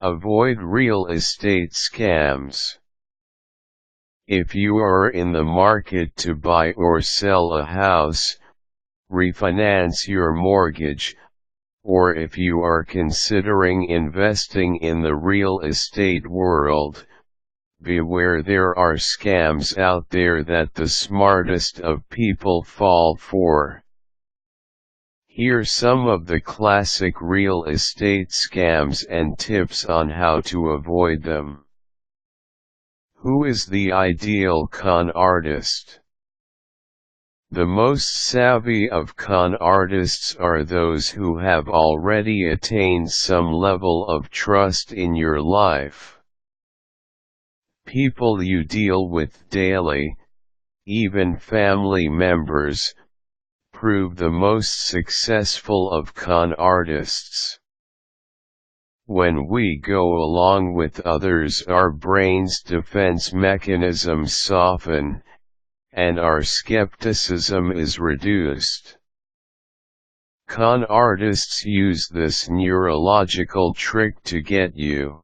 Avoid real estate scams. If you are in the market to buy or sell a house, refinance your mortgage, or if you are considering investing in the real estate world, beware, there are scams out there that the smartest of people fall for. Here's some of the classic real estate scams and tips on how to avoid them. Who is the ideal con artist? The most savvy of con artists are those who have already attained some level of trust in your life. People you deal with daily, even family members, prove the most successful of con artists. When we go along with others, our brain's defense mechanisms soften, and our skepticism is reduced. Con artists use this neurological trick to get you.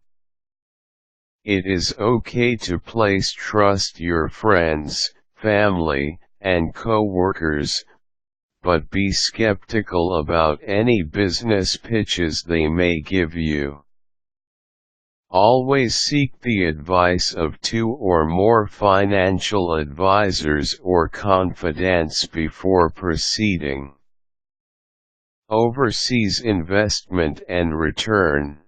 It is okay to place trust your friends, family, and co-workers, but be skeptical about any business pitches they may give you. Always seek the advice of 2 or more financial advisors or confidants before proceeding. Overseas investment and return.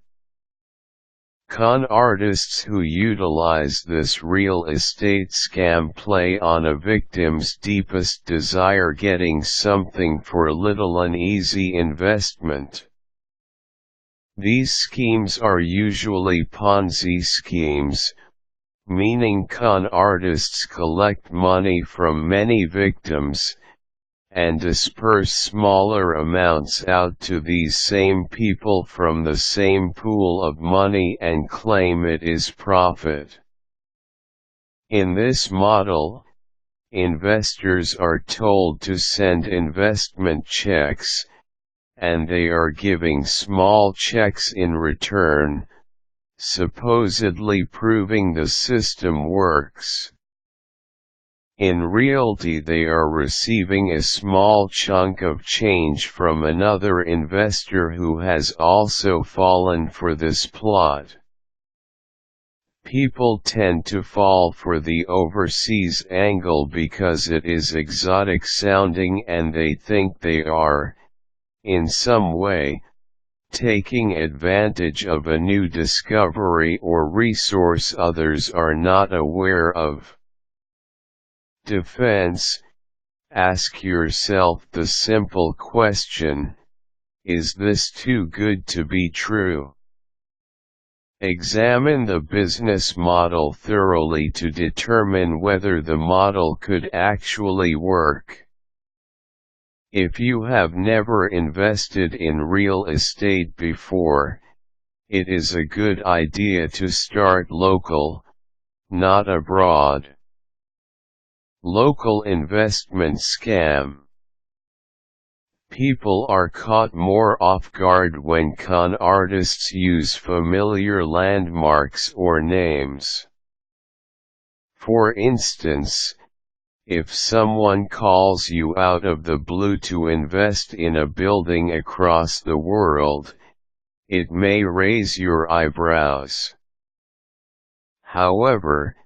Con artists who utilize this real estate scam play on a victim's deepest desire, getting something for little, an easy investment. These schemes are usually Ponzi schemes, meaning con artists collect money from many victims, and disperse smaller amounts out to these same people from the same pool of money and claim it is profit. In this model, investors are told to send investment checks, and they are giving small checks in return, supposedly proving the system works. In realty, they are receiving a small chunk of change from another investor who has also fallen for this plot. People tend to fall for the overseas angle because it is exotic sounding and they think they are, in some way, taking advantage of a new discovery or resource others are not aware of. Defense: ask yourself the simple question, is this too good to be true? Examine the business model thoroughly to determine whether the model could actually work. If you have never invested in real estate before, it is a good idea to start local, not abroad. Local investment scam. People are caught more off guard when con artists use familiar landmarks or names. For instance, if someone calls you out of the blue to invest in a building across the world, it may raise your eyebrows. However,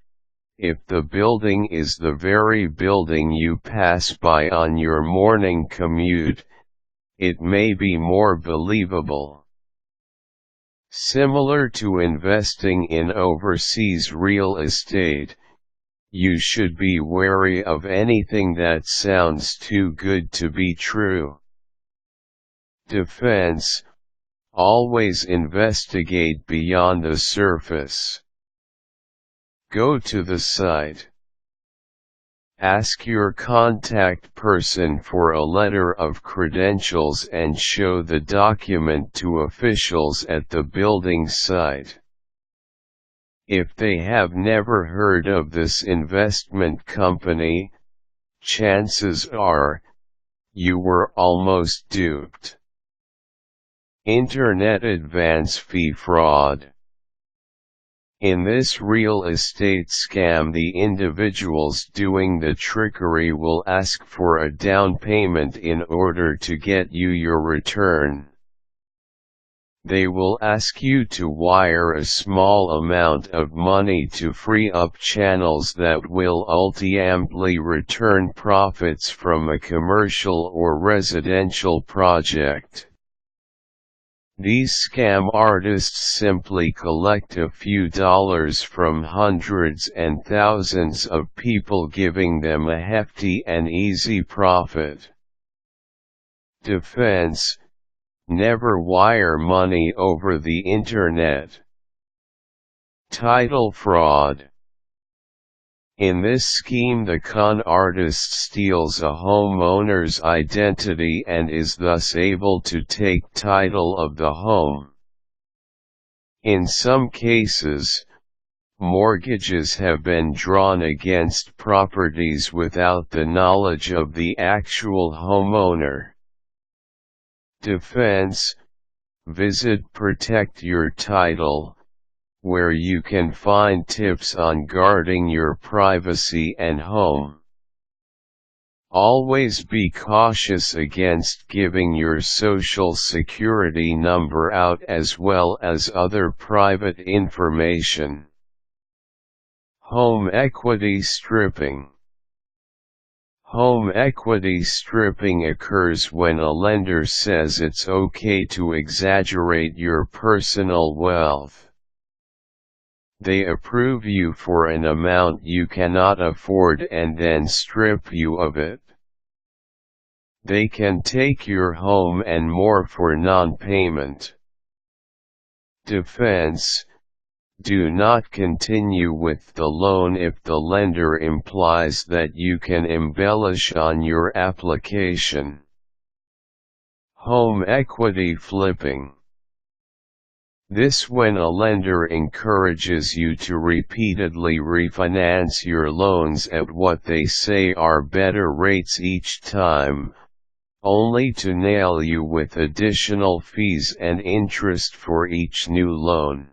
if the building is the very building you pass by on your morning commute, it may be more believable. Similar to investing in overseas real estate, you should be wary of anything that sounds too good to be true. Defense: always investigate beyond the surface. Go to the site. Ask your contact person for a letter of credentials and show the document to officials at the building site. If they have never heard of this investment company, chances are, you were almost duped. Internet advance fee fraud. In this real estate scam, the individuals doing the trickery will ask for a down payment in order to get you your return. They will ask you to wire a small amount of money to free up channels that will ultimately return profits from a commercial or residential project. These scam artists simply collect a few dollars from hundreds and thousands of people, giving them a hefty and easy profit. Defense: never wire money over the internet. Title fraud. In this scheme, the con artist steals a homeowner's identity and is thus able to take title of the home. In some cases, mortgages have been drawn against properties without the knowledge of the actual homeowner. Defense: visit Protect Your Title, where you can find tips on guarding your privacy and home. Always be cautious against giving your social security number out, as well as other private information. Home equity stripping. Home equity stripping occurs when a lender says it's okay to exaggerate your personal wealth. They approve you for an amount you cannot afford and then strip you of it. They can take your home and more for non-payment. Defense: do not continue with the loan if the lender implies that you can embellish on your application. Home equity flipping. This when a lender encourages you to repeatedly refinance your loans at what they say are better rates each time, only to nail you with additional fees and interest for each new loan.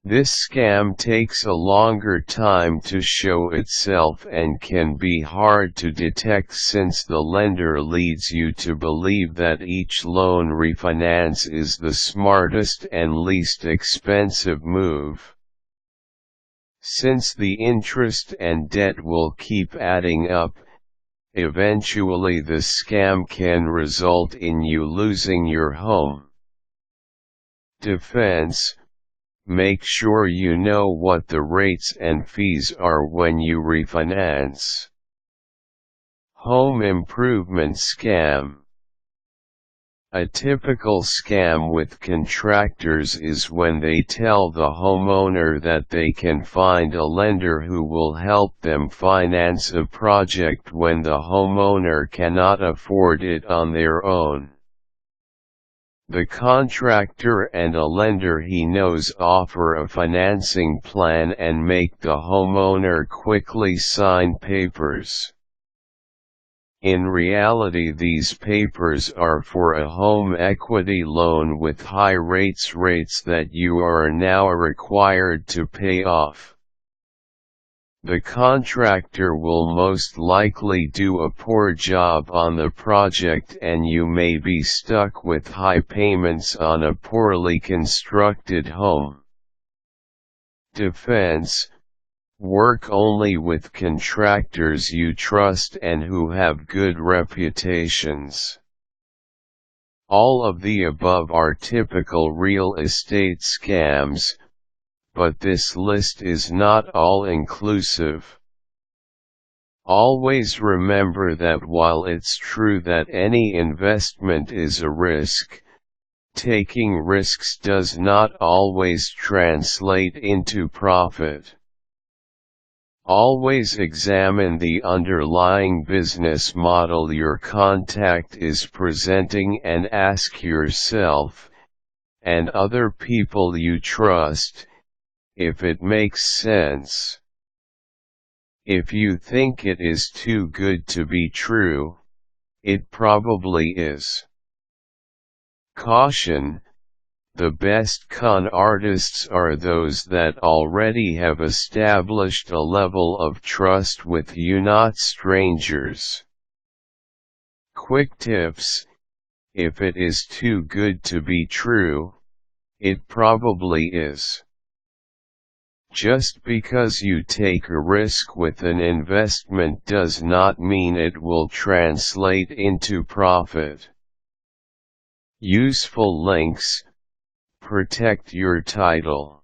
This scam takes a longer time to show itself and can be hard to detect, since the lender leads you to believe that each loan refinance is the smartest and least expensive move. Since the interest and debt will keep adding up, eventually the scam can result in you losing your home. Defense: make sure you know what the rates and fees are when you refinance. Home improvement scam. A typical scam with contractors is when they tell the homeowner that they can find a lender who will help them finance a project when the homeowner cannot afford it on their own. The contractor and a lender he knows offer a financing plan and make the homeowner quickly sign papers. In reality, these papers are for a home equity loan with high rates that you are now required to pay off. The contractor will most likely do a poor job on the project and you may be stuck with high payments on a poorly constructed home. Defense: work only with contractors you trust and who have good reputations. All of the above are typical real estate scams, but this list is not all-inclusive. Always remember that while it's true that any investment is a risk, taking risks does not always translate into profit. Always examine the underlying business model your contact is presenting and ask yourself, and other people you trust, if it makes sense. If you think it is too good to be true, it probably is. Caution: The best con artists are those that already have established a level of trust with you, not strangers. Quick tips: if it is too good to be true, it probably is. Just because you take a risk with an investment does not mean it will translate into profit. Useful links: protect your title.